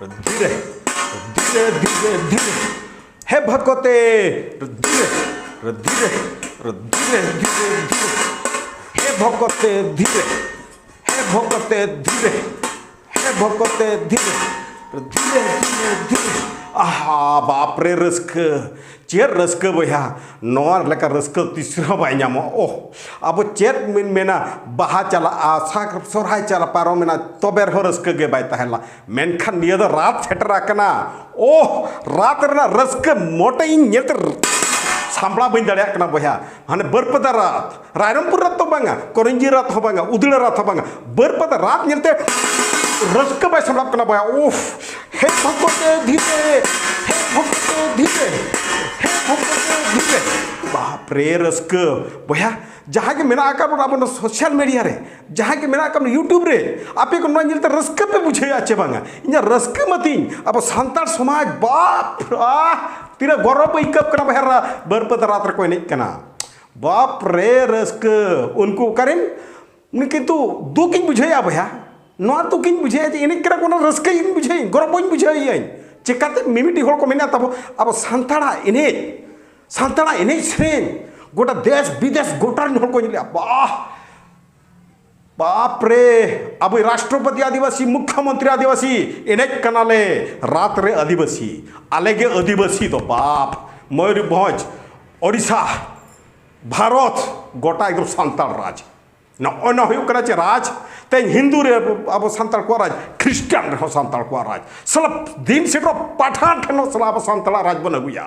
धीरे धीरे धीरे धीरे हे भगवते धीरे धीरे धीरे धीरे धीरे हे भगवते धीरे हे भगवते धीरे हे भगवते धीरे धीरे धीरे धीरे आहा बाप रे रस्के चेर रस्के बया नोर लेका रस्के तीसरा बाय ᱧᱟᱢᱚ ओ अब चेर मिन मेना बाहा चला आसा सोरहाय चला पारो मेना तोबेर हो रस्के गे बाय तहला मेनखान निया दो रात सेटरा कना ओ रात रेना रस्के मोटे इन नेत सामला बइन दाड़िया कना बया हाने बरपदा रात रायरमपुर रात तो बांगा कोरंजी रात हो बांगा उदड़ा रात हो बांगा बरपदा रात नेलते रस्के बाय सामला कना बया उफ हे भगवते धीरे हे भगवते धीरे हे भगवते धीरे बाप रे रस्के बया जहाँ के मेरा आकर अपन सोशल मीडिया रे जहाँ के मेरा आकर यूट्यूब रे आपे को नोन जलते रस्के पे बुझे आचे बांगा इन्या रस्के मती अब सांतार समाज बाप तीरा गौरव इकप कना बहरा बरपद रात को नहीं कना बाप रे रस्के उनको करें उनके तो दो किन बुझे आ भया नोआ तो किन बुझे इन्हें करा कोना रस्के इन बुझे गौरव इन बुझे आई चिकाते मिमिटी होल को मेना तब अब सांताड़ा इन्हें श्रेण गोटा देश विदेश गोटा होल को निले बाप रे अब राष्ट्रपति आदिवासी मुख्यमंत्री आदिवासी इन्हें कनाले रात रे आदिवासी आलेगे आदिवासी तो बाप मयूरभंज ओडिशा भारत गोटा एकदम सांताल राज ना हुकना चे राज ते हिंदू रे अब सांताल को राज ख्रिस्टान रे सांताल को राज सलब दिन से पठान ठनो सला अब सांताल राज बन गुया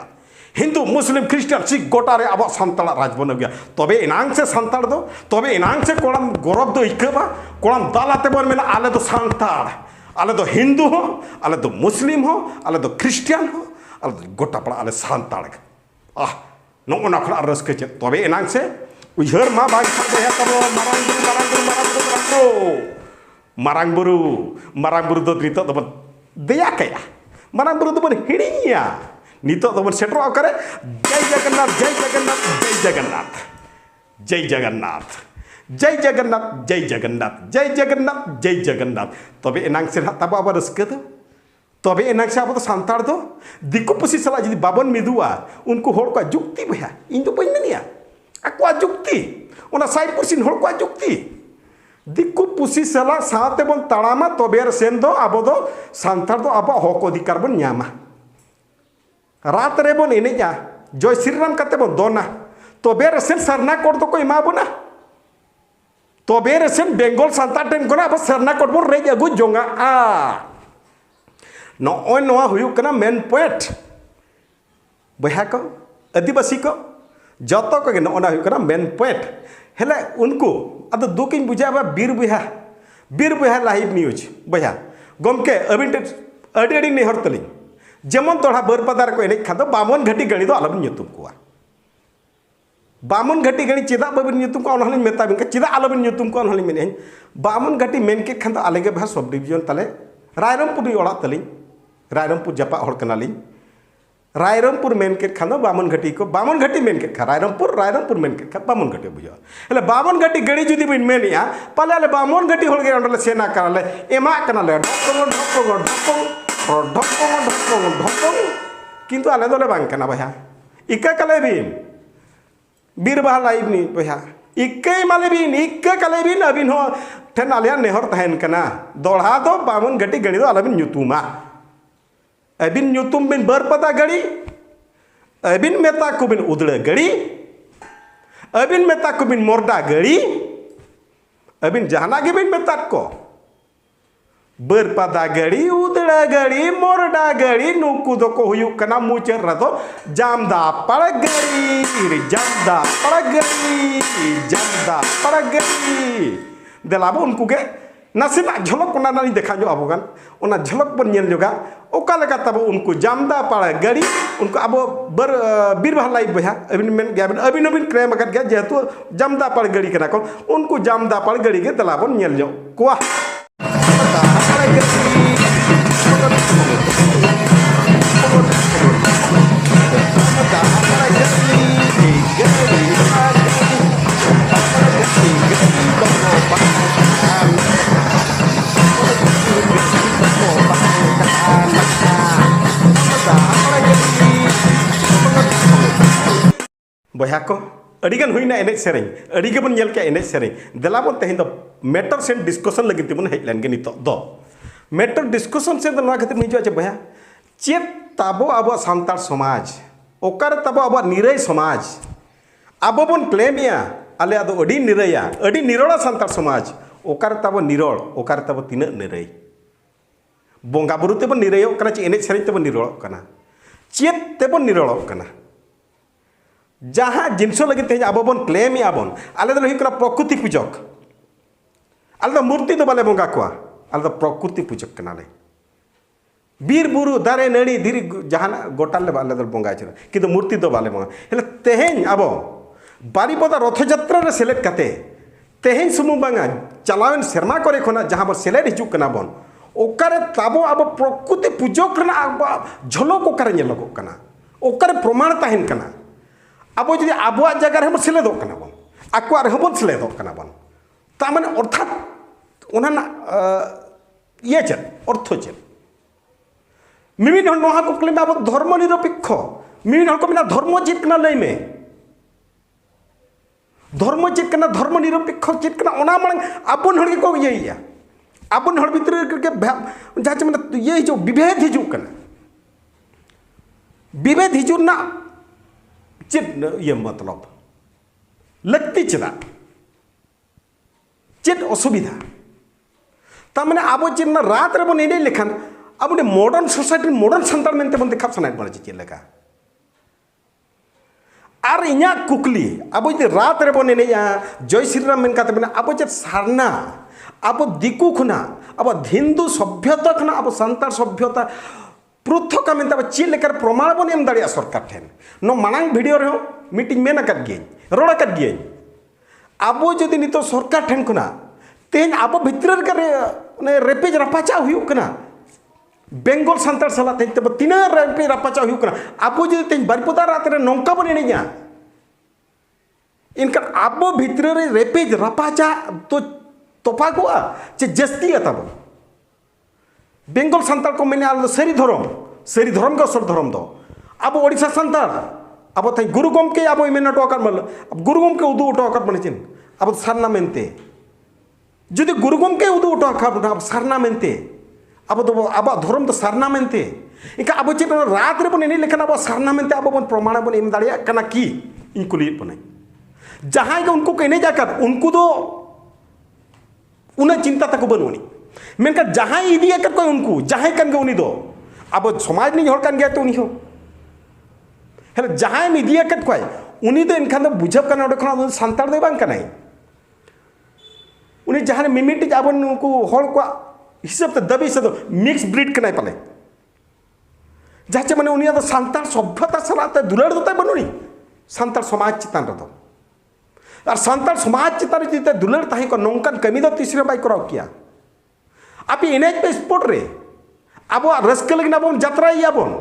हिंदू मुस्लिम ख्रिस्टान सिख गोटा रे अब सांताल राज बन गुया तबे इनांग से सांताल दो तबे इनांग से कोड़म गौरव दो इकबा कोड़म दालाते बन मेना आले दो सांताल आले दो हिंदू हो आले दो मुस्लिम हो आले दो ख्रिस्टान हो आले दो गोटा पड़ा आले सांताल नो ना खड़ा रस के तबे इनांग से उहर मा बाग है तब marang buru do nito do deya kaya marang buru do bon hidinya nito do bon setro akare jai jagannath jai jagannath jai jagannath jai jagannath jai jagannath jai jagannath jai jagannath jai jagannath tobe enang se tabo aba raske to tobe enang se abo to santar do diku pusi sala jidi babon midua unku hor ko jukti baya in do bain menia aku jukti ona sai pusin hor ko jukti दिक्कु पुसी सला साथे बन तड़ामा तबेर सेन दो अब दो सांतार दो अब हक अधिकार बन न्यामा रात रे बन एने जा जय श्री राम कते बन दोना तबेर सेन सरना कोड तो को इमा बना तबेर सेन बेंगल सांतार टेन कोना अब सरना कोड बन रे अगु जोंगा आ नो नोआ हुयु कना मेन पॉइंट बहा को आदिवासी को जतो को ना हुयु कना मेन पॉइंट हेले उनको अब दुकिन बुझा बीर बुहा लाइव न्यूज बया गमके अबिन अड़ी नेहर तली जेमन तोड़ा बरपदार को एने खान बामन घाटी गणी दो आलबन ᱧᱩᱛᱩᱢ कोआ बामन घाटी गणी चेदा बाबन ᱧᱩᱛᱩᱢ को अनहलिन मेता बिन चेदा आलबन ᱧᱩᱛᱩᱢ को अनहलिन मेने बामन घाटी मेन के खान आलेगे भा सब डिवीजन तले रायरमपुर ओड़ा तली रायरमपुर जपा हड़ कनाली रायरमपुर मेन के खान बामन घाटी को बामन घाटी मेन के खा रायरमपुर मेन के खा बामन घाटी बुझा हेले बामन घाटी गड़ी जुदी बिन मेनिया पाले आले बामन घाटी होल गे अंडले सेना कराले एमा कनाले ढपंग किंतु आले दोले बांग कना बया इका कले बिन बीर बहा लाइव नी बया इक्के माले बिन अबिन हो ठेन आलिया नेहर तहन कना दोढ़ा दो बामन घाटी गड़ी दो आले बिन ᱧᱩᱛᱩᱢᱟ अबिन ᱧᱩᱛᱩᱢ बिन बरपदा गड़ी अबिन मेता को बिन उदड़ा गड़ी अबिन मेता को बिन मोरडा गड़ी अबिन जहाना के बिन मेता को बरपदा गड़ी उदड़ा गड़ी मोरडा गड़ी नुकु दो को हुयु कना मुचर रदो जामदा पड़ गड़ी जामदा पड़ गड़ी देलाबो उनको के नासिना झलक कोना नानी देखा जो अबोगान ओना झलक बन नेल जोगा ओका लगा तब उनको जामदा पाड़ा गड़ी उनको अब बर बीर बहा लाइव बहा अबिन मेन गया अबिन क्रेम अगर गया जेतु जामदा पाड़ गड़ी कना को उनको जामदा पाड़ गड़ी के दलाबन नेल जो कोआ बया को अड़ीगन हुईना एने सेरें अड़ीगेबन नेल के एने सेरें देलाबन तेहें मैटर से डिस्कशन लगे तेबन हेज लेन गे नितो दो मैटर डिस्कशन से ना खातिर हिजुआ चे बया चेत ताबो अब सान्तार समाज ओकार ताबो अब निरय समाज अब बन क्लेमिया आले आदो अड़ी निरया अड़ी निरोड़ा सान्तार समाज ओकार ताबो निरोड़ ओकार ताबो तीन निरय बोंगा बुरु तेबन निरयो कना चे एने सेरें तेबन निरोड़ कना चेत तेबन निरोड़ कना जहाँ जिनसो लगे तेज अब बन क्लेम आबन आले दो हुई प्रकृति पूजक आले दो मूर्ति दो बाले बोंगा कोआ आले दो प्रकृति पूजक कनाले बीर बुरु दारे नड़ी धीरे जहाँ गोटाले बाले दो बोंगा चला किंतु मूर्ति दो बाले बोंगा हेले तेहें अब बारीपदा रथयात्रा रे सेलेद कते तेहें सुमुंग बांगा चलावन शर्मा करे खोना जहाँ बन सेलेद हिजुक कना बन ओकारे ताबो अब प्रकृति पूजक रना अब झलक ओकारे नेलगो कना ओकारे प्रमाण ताहेन कना अब जो अब जगह रे सेलेदो कना बन आकुआ रे बन सेलेदो कना बन ता माने अर्थात ओना ये चेद अर्थ चेद मिमिन हन नोहा को क्लेम अब धर्म निरपेक्ष मिमिन हन को मिना धर्म चेद कना लई में धर्म चेद कना धर्म निरपेक्ष चेद कना ओना माने आपन हन को येया आपन हन भितर के जहाँ माने ये जो विभेद हिजुक कना विभेद हिजुक ना चेद ये मतलब लगती चेदा चेद असुविधा तामने अब चेद ना रात रे बन एने लेखान अब ने मॉडर्न सोसाइटी मॉडर्न संतान मेनते बन देखा सनाय बन चेद लेका आर इया कुकली अब जे रात रे बन एने जय श्री राम मेन काते बने अब चेद सारना अब दिकु खुना अब हिंदू सभ्यता खुना अब संतान सभ्यता पृथक मेनते अब चेद लेकर प्रमाण बन एम दाड़िया सरकार ठेन नो मांग वीडियो रे मीटिंग मेन कर गे रोड कर गे अब जदि नितो सरकार ठेन खुना तेज अब भितर के रेपेज रपाचा हुई कना बेंगल सान्तार साला तेज तब तीन रेपेज रपाचा हुई कना अब जदि तेज बारिपदा रात रे नौका बन एनेजा इनका अब भितर रे रेपेज रपाचा तो तोपा को चे जस्ती तब बेंगल सान्तार को मेने आल सरी धर्म के असर धर्म दो अब ओडिशा सान्तार अब थे गुरु गमके अब मेन टोकर मल अब गुरु गमके उदू टोकर बने चिन अब सारना मेनते जुदी गुरु गमके उदू टोकर अब सारना मेनते अब तो अब धर्म तो सारना मेनते इनका अब चेद रात रे बन एने लेखन अब सारना मेनते अब बन प्रमाण बन एम दाड़िया कना की इन कुलियत बने जहां के उनको कहने जाकर उनको तो उन्हें चिंता तक बनुनी मेनका जहां इदी कर कोई उनको जहां कन गे उनी दो अब समाज नि हर कन गया तो उनी हो हेले जहां इदी कर कोई उनी तो इनखान तो बुझब कना ओडे खना संतार दे बांग कनाई उनी जहां मिमिट अब उनको हर को हिसाब ते दबी से तो मिक्स ब्रीड कनाई पाले जहां माने उनी तो संतार सभ्यता सलाते दुलड़ दोते बनुनी संतार समाज चितान रतो और संतार समाज चितान जिते दुलड़ ताही को नौकान कमी दो तीसरे बाई कराव किया आप एनएच पे स्पोर्ट रे अब रस्क लगिन अब जात्रा याबन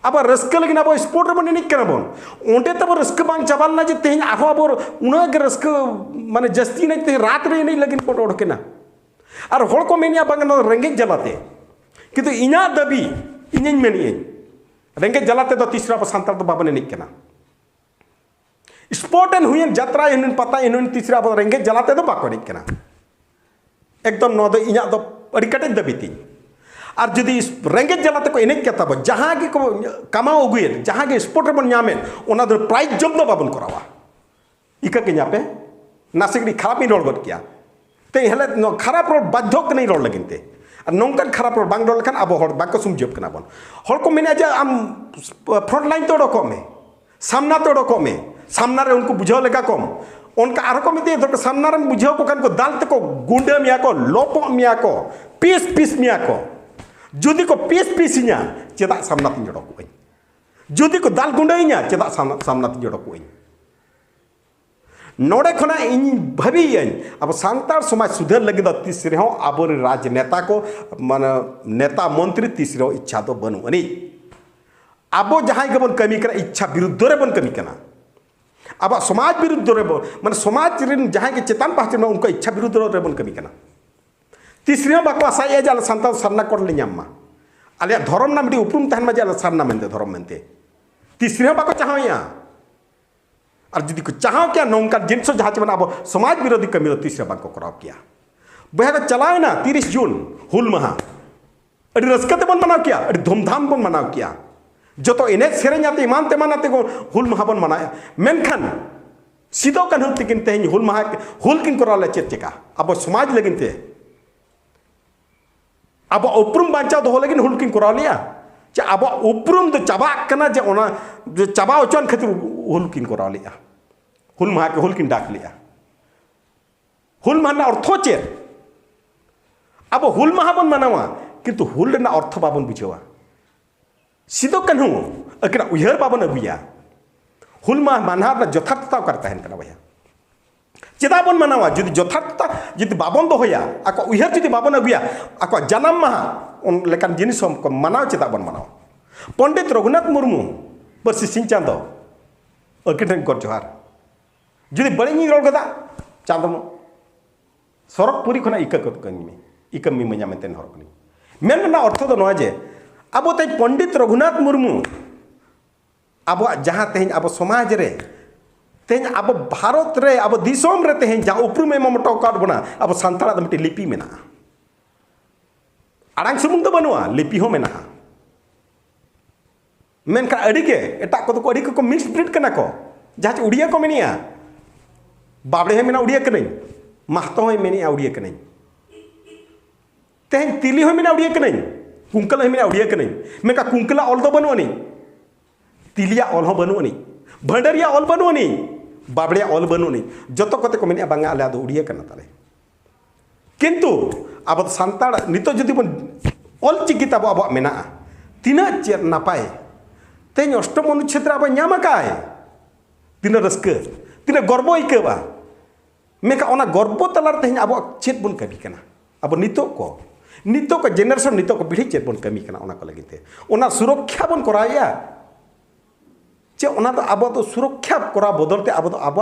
अब रस्क लगिन अब स्पोर्ट रे बन एनिक कना बन ओंटे तब रस्क बांग चाबाल ना जे तेहन आहो अब उना के रस्क माने जस्ती नहीं ते रात रे नहीं लगिन पोट ओडकेना और हर को मेनिया बांग रेंगे जलाते किंतु इना दबी इनिन मेनिए रेंगे जलाते दो तीसरा पर संतार तो बाबन एनिक कना स्पोर्ट एन हुई जात्रा इन पता इन तीसरा पर रेंगे जलाते दो बाको एनिक कना एकदम नो दो इना दो अड़ी कटे दबीती और जुदी रेंगेज जलाते को एनेज क्या जहाँ के को कमाओ अगुए जहाँ के स्पोर्ट बन नामे ओना दो प्राइज जब दो बाबन करावा इका के यहाँ पे नासिक खराब ही रोल गट किया ते हेले खराब रोल बाध्यक नहीं रोल लगिनते और नौकन खराब रोल बांग रोल लेखान अब हर बाको सुमजब कना बन हर को मेने जे आम फ्रंट लाइन तो डको में सामना तो डको में सामना रे उनको बुझाव लेका कम उनका आरो को मिते तो सामना रे बुझाव को कान को दाल ते को गुंडे मिया को लोपो मिया को पीस मिया को जुदी को पीस इन्या चेदा सामना तीन जोड़ो को जुदी को दाल गुंडे इन्या चेदा सामना तीन जोड़ो को नोड़े खना इन भाभी अब सांतार समाज सुधर लगे दो तीसरे हो अब राजनेता को मान नेता मंत्री तीसरे इच्छा तो बनू अनी अब जहाँ के बन कमी करा इच्छा विरुद्ध रे बन कमी करना अब समाज विरुद्ध रे मान समाज जहाँ के चेतान पास उनका इच्छा विरुद्ध रे बन कमी करना तीसरे बाको आशा जे सान्ताल सारना कर लेमा आलिया धर्म ना मिट्टी उपरूम तहन जे सारना मेनते धर्म मेनते तीसरे बाको चाहया और जुदी को चाहो क्या नौका जिनसो जहाँ चे अब समाज विरोधी कमी तीसरे बार को कराव किया बया को चलाएना 30 जून हुल महा अड़ी रस्कते बन मनाव किया अड़ी धूमधाम बन मनाव किया जो तो इन्हें सेरें जाते ईमान तेमानाते को हुल महा बन मनाया मेनखान सिदो कान्हू तकिन तेहन हुल महा हुल किन कराव ले चेत चेका अब समाज लगिन ते अब उपरुम बांचा दो लगिन हुल किन कराव लिया चे अब उपरुम तो चाबा कना जे ओना जो चाबा उचन खातिर हुल किन कराव लिया हुल महा के हुल किन डाक लिया हुल महा अर्थो चेत अब हुल महा बन मनावा किंतु हुल रेना अर्थ बाबन बुझेवा सिदो कान्हू अकिना उयहर बाबन अगुया हुल महा मानहा यथार्थता करता है भैया चेदा बन मनावा जुदी यथार्थता जुदी बाबन दोहया आको उयहर जुदी बाबन अगुया आको जन्म महा उन लेकान जिनिस को मनाव चेदा बन मनाव पंडित रघुनाथ मुर्मू बरसी सिंह चांदो अकिन गोर जोहार जुदी बड़े रोल कदा चांदो सरक पुरी खना इकमी मजा मेतेन हर कनी मेन अर्थ दो नवा जे अब ते पंडित रघुनाथ मुर्मू अब जहाँ तेहन अब समाज रे तेहन अब भारत रे अब दिसोम रे तेहन जहाँ उपरुम एम मोटो काट बना अब सानताड़ा दो मिट्टी लिपि मेना आड़ांग सुमुंग दो बनुआ लिपि हो मेना मेनका अड़ी के एटा को तो अड़ी को मिक्स ब्रीड कना को जहाँ उड़िया को मेनिया बाबड़े है मेना उड़िया कने महतो है मेनिया उड़िया कने तेहन तिली हो मेना उड़िया कने कुंकल है मेना उड़िया कने मेका कुंकला ऑल दो बनुआ नहीं तिलिया ऑल हो बनुआ नहीं भंडरिया ऑल बनुआ नहीं बाबड़िया ऑल बनुआ नहीं जो तो कते को मेनिया बांगा आले आदो उड़िया कना ताले किंतु अब सानताड़ नितो जदि बन ऑल चिकी तब अब मेना तीना चेर नापाय तेहन अष्टम अनुच्छेद अब न्यामकाय तीना रस्क तीना गर्व इकबा मेका ओना गर्व तलार तेहन अब चेत बन कमी कना अब नितो को जेनरेशन नितो को पीढ़ी चेत बन कमी कना ओना को लगिते ओना सुरक्षा बन कराया चे ओना तो अब तो सुरक्षा करा बदलते अब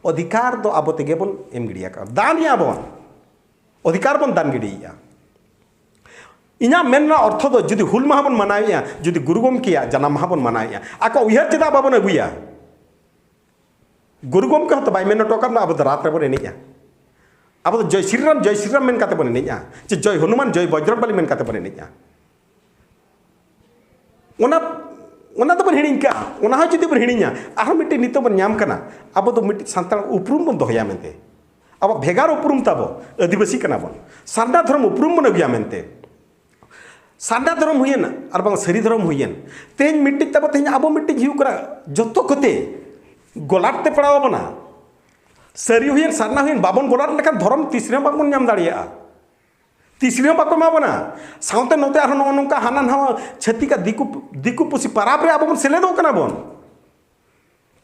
अधिकार तो अब तेगे बन एम गिडिया का दान या बन अधिकार बन दान गिडिया इना मेनना अर्थ दो जुदी हुल माहा बन मनाया जुदी गुरु गोमकेया जन्म माहा बन मनाया आको उयहर चेदा बाबन अगुया गुरु गोमके तो बाय मेन टोका अब रात रे बन एनेया अब तो जय श्री राम मेन काते बन एनेया चे जय हनुमान जय बजरंगबली मेन काते बन एनेया ओना तो बन हिड़िंग का ओना हो जुदी बन हिड़िंगा आरो मिट्टी नितो बन न्याम कना अब तो मिट्टी सानताड़ उपरुम बन दोहया मेनते अब भेगार उपरुम ताबो आदिवासी कना बन सारना धर्म उपरुम बन अगुया मेनते सारना धर्म हुयन और बांग सरी धर्म हुयन तेहन मिट्टी तब तेहन अब मिट्टी जीव करा जतो कते गोलाटे पड़ाव बना सरी हुयन सारना हुयन बाबन गोलाट लेखान धर्म तीसरे बाबन नाम दाड़िया तीसरे बाको माबना साउते नोते आरो नोंका हाना नवा छती का दिकु पुसी पराब रे अब बन सेलेदो कना बन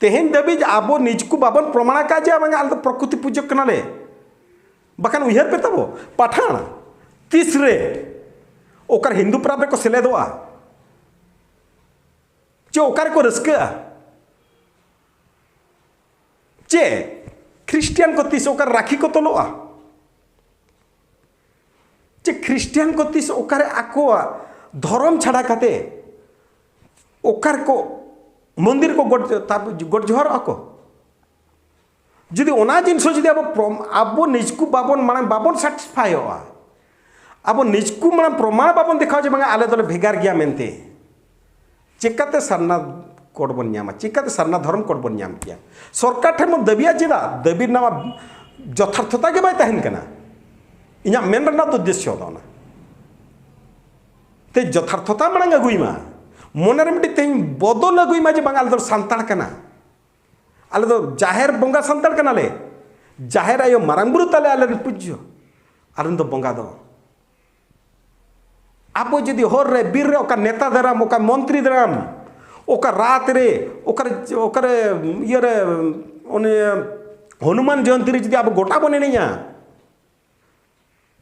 तेहन दबी अब निजकु बाबन प्रमाण का जे बांग आल प्रकृति पूजक कनाले बखान उयहर पे तबो पठान तीसरे ओकर हिंदू पराब रे को सेलेदोआ चे ओकर को रस्का चे ख्रिस्टियन को तीस ओकर राखी को तोलोआ चे ख्रिस्टियन को तीस ओकर आको धर्म छाड़ा काते ओकर को मंदिर को गोड जोहर आको जुदी ओना जिनसो जुदी अब निजकु बाबन माने बाबन सैटिस्फाई होआ अब निजकु माने प्रमाण बाबन देखाओ जे बांगा आले दोले भेगार गया मेनते चिकाते सरना कोड बन न्यामा चिकाते सरना धर्म कोड बन न्याम किया सरकार ठे मन दबिया चेदा दबी नामा यथार्थता के बाय तहन कना इना मेन रना तो उद्देश्य होना ते यथार्थता मांग अगुइमा मोनरे मिट्टी तेहन बदल अगुइमा जे बांगा आले दो सानताड़ कना आले दो जाहेर बंगा सानताड़ कना ले जाहेर आयो मारांग बुरु ताले आले पूज्य आले दो बंगा दो अब जदि हर रे बीर रे ओका नेता दराम ओका मंत्री दराम ओका रात रे ओकर ये रे ओने हनुमान जयंती रे जदि अब गोटा बने नहीं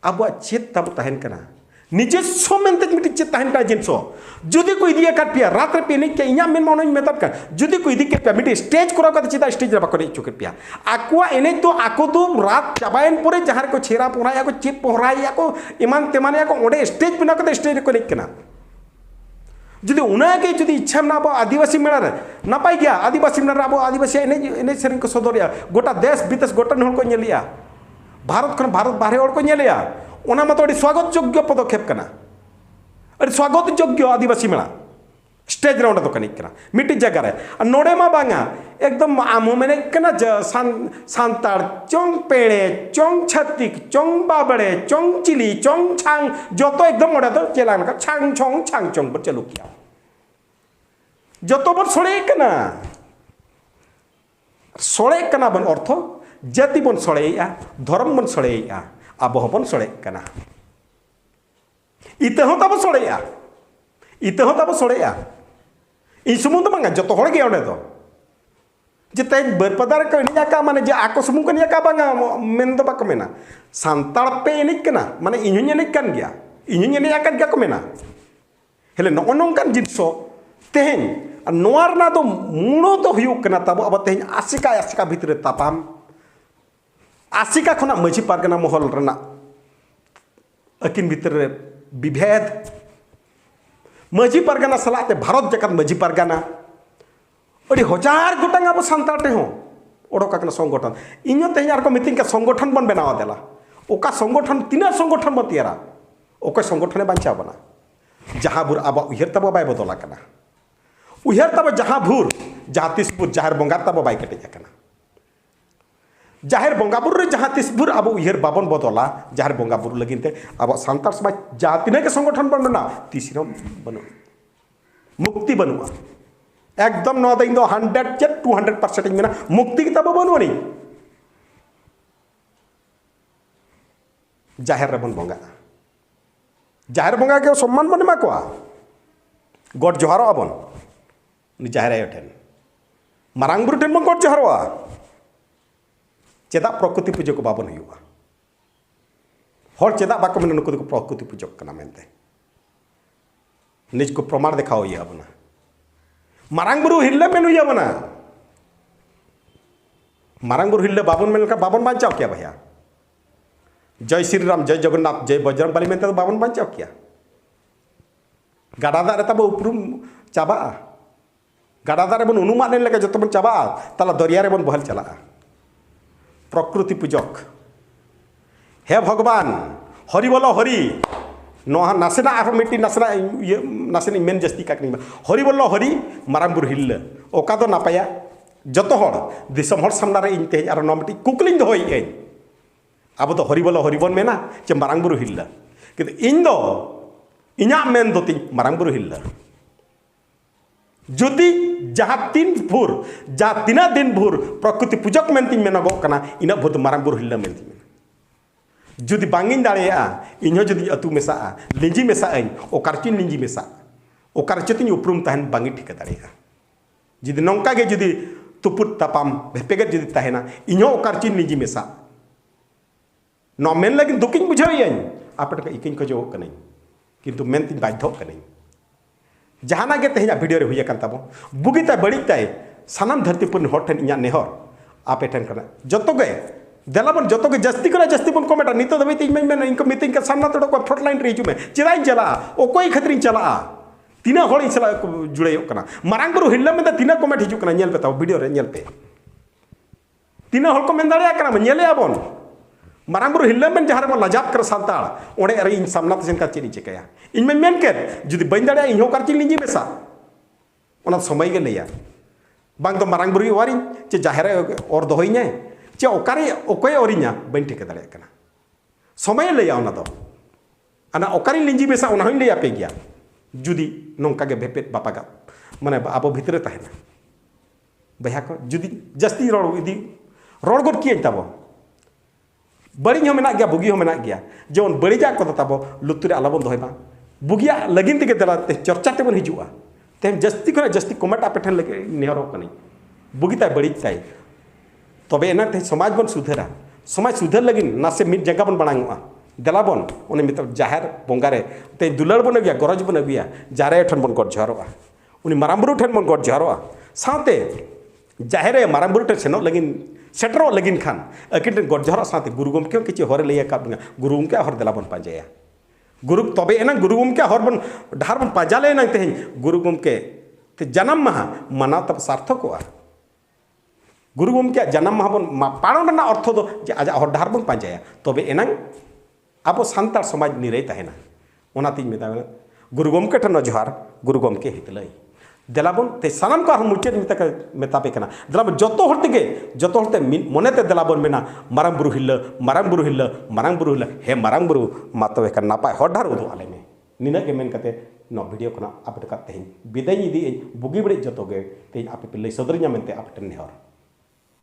अब चेत तब तहन कना निजस्व मेनते मिट्टी चेत तहन का जिनसो जुदी को इदिया काट पिया रात रे पेनिक के इया मेन मानो मेतात का जुदी को इदि के पिया मिट्टी स्टेज करा का चिता स्टेज रे बाको चुके पिया आकुआ एने तो आको तो रात चाबायन परे जहार को छेरा पोराया को चिप पोराया को इमान तेमानिया को ओडे स्टेज बिना को स्टेज को निक कना जुदी उनागे जुदी इच्छा ना अब आदिवासी मेला रे नापाय गया आदिवासी मेला अब आदिवासी एने सेरें को सदरिया गोटा देश विदेश गोटा हर को नेलिया भारत खन भारत बाहरे हर को नेलिया ओना मत अड़ी स्वागत योग्य पदक्षेप कना अड़ी स्वागत योग्य आदिवासी मेला स्टेज रे तो कनिक कना मिट्टी जगह रे नोडे मा बांगा एकदम आमो मेने कना सांतार चोंग पेड़े चोंग छत्तिक चोंग बाबड़े चोंग चिली चोंग छांग जो तो एकदम ओडा तो चेलान का छांग चोंग पर चलू किया जो तो बन सोड़े कना बन अर्थ जाति बन सोड़ेया धर्म बन सोड़ेया अब बन सोड़े कना इते हो तब सोड़ेया इन सुमुंग तो बांगा जो तो हड़ गया ओडे तो जिते बरपदार को इनिया का माने जे आको सुमुंग को निया का बांगा मेन तो बाको मेना सांताड़ पे एनिक कना माने इन्हुं एनिक कान गया इन्हुं एनिया कान गया को मेना हेले नो नोंकान जिनसो तेहेन नोआर ना तो मुणो तो हुयुक कना तब अब तेहेन आसिका भितरे तापाम आसिका खना मझी पारगना महल रना अकिन भितरे विभेद मझी पारगाना सलाते भारत जगत मझी पारगाना अड़ी हजार गोटांग अब सानताटे हो ओडोका कना संगठन इन्हों तेज को मितिंग का संगठन बन बनावा देला ओका संगठन तीना संगठन बन तैयारा ओका संगठन बांचा बना जहाँ भूर अब उहर तब बाय बदला कना उहर तब जहाँ भूर जहाँ तीस भूर जहाँ बंगा तब बाय कटे जाकना जाहिर बंगा बुर जहाँ तीस भूर अब उहर बाबन बदला जहाँ बंगा बुर लगिनते अब सानतार समाज जहाँ तीन के संगठन बनना तीसरा बनो मुक्ति बनुआ एकदम नौ दिन 100 से 200% में मुक्ति की तब बनुआ नहीं जाहिर बन बंगा के सम्मान बन को गड जोहार अबन जाहिर ठेन मारांग बुरु ठेन बन गड जोहारवा चेदा प्रकृति पूजा को बाबन हुआ हर चेदा बाको मेन नुकु प्रकृति पूजक कना मेनते निज को प्रमाण देखाओ ये बना मारांग बुरु हिल्ले मेन हुआ बना मारांग बुरु हिल्ले बाबन मेन का बाबन बांचाओ क्या भैया जय श्री राम जय जगन्नाथ जय बजरंग बली मेनते तो बाबन बांचाओ क्या गाड़ा रे तब उपरूम चाबा गाड़ा रे बन उनुमा ने लगे जो बन चाबा तला दरिया रे बन बहल चला प्रकृति पूजक हे भगवान हरि बोलो हरि नासेना आरो मिट्टी नासेना मेन जस्ती का हरि बोलो हरि मारांग बुरु हिल्ले ओका दो नापाया जतो हर दिसम हर सामना रे इन तेज आरो न मिट्टी कुकलिंग दो होई अब तो हरि बोलो हरि बन मेना चे मारांग बुरु हिल्ले किंतु इन दो इना मेन दो ती मारांग बुरु हिल्ले जुदी जहाँ तीन भूर जहाँ तीना दिन भूर प्रकृति पूजक मेनती मेनगो कना इना भूर मारांग बुरु हिल्ला मेनती मेना जुदी बांगिन दाड़ेया इन्हों जुदी अतु मेसा लिंजी मेसा आइन ओकारचिन लिंजी मेसा ओकारचिन उपरूम तहन बांगी ठीक दाड़ेया जुदी नौका के जुदी तुपुर तापाम भेपेगत जुदी तहना इन्हों ओकारचिन लिंजी मेसा नौ मेन लगी दुकिन बुझाई आप इकिन खोजो कने किंतु मेनती बाध्य कने जहाना के तेज वीडियो रे हुई तब बुगीता बड़ीता सानाम धरतीपुर हर ठेन इन नेहर आपे ठेन जो गे देलाबन जो गे जस्ती जस्ती बन कमेटा नित दबे इनको मितिंग के सामना तो फ्रंट लाइन रे हिजुमे चेदा चला ओकोई खातिर चला तीना हड़ चला जुड़े मारांग बुरु हिल्ला में तीना कमेट हिजुकना नेल पे तब वीडियो रे नेल पे तीना हड़ को मेन दाड़ेया नेलेबन मारांग बुरु हिल्ला में जहाँ बन लजाब कर सानताड़ ओडे अरे इन सामना तो सेनका चेरी चिकाया इन में मेन के जुदी बन दाड़ेया इन होकर चिन लिंजी मेसा ओना समय के लैया बांग तो मारांग बुरु वारी चे जाहेर और दोहईने चे ओकारे ओकोय ओरि냐 बन ठिक दाड़ेया कना समय लैया ओना दो अना ओकारे लिंजी मेसा ओना हईं लैया पे गया जुदी नोंका के भेपेट बापागा माने आबो भितरे तहेना बया को जुदी जस्ती रोड इदी रोड गोट किए तब बड़ी मेना गया बुगी मेना गया जेमन बड़ीजा को तब लुतुरे आलाबन दोहबा बुगिया लगिन तेगे दला चर्चा तेबन हिजुआ तेम जस्ती को जस्ती कमेंट आपे ठन लगे नेहरो कनी बुगीता बड़ीताय तबे एना ते समाज बन सुधरा समाज सुधर लगिन नासे मिट जगह बन बनांगुआ देलाबन ओने मित जाहेर बंगारे ते दुलर बन गया गरज बन गया जारे ठन बन गड झरोआ उनी मारांग बुरु ठन बन गड झरोआ साथे जाहेर मारांग बुरु ठन सेनो लगिन सेटरो लगिन खान अकिन गड झरो साथे गुरु गमके किछि हरे लैया का गुरु गमके हर देलाबन पांजाया गुरु तबे एना गुरु गमके हर बन डाहर बन पाजा लेना तेहन गुरु गमके ते जन्म माहा माना तब सार्थकोआ गुरु गमके जन्म माहा बन पालन रना अर्थ दो जे आजा हर डाहर बन पाजाया तबे एना अब सान्तार समाज निराई तहेना ओनातिन मेता गुरु गमके ठन जोहार गुरु गमके हितलई देलाबन ते सानाम का मुचाद मेतापे कना देलाबन जतो हरते मनेते देलाबन मेना मारांग बुरु हिल्ला हे मारांग बुरु मातवे का नापाय हर डार उदु आले में निना के मेन कते न वीडियो कना आपे का तेहन बिदाय इदी बुगी बड़े जतो गे तेहन आपे पे लई सदरኛ मेनते आपे नेहर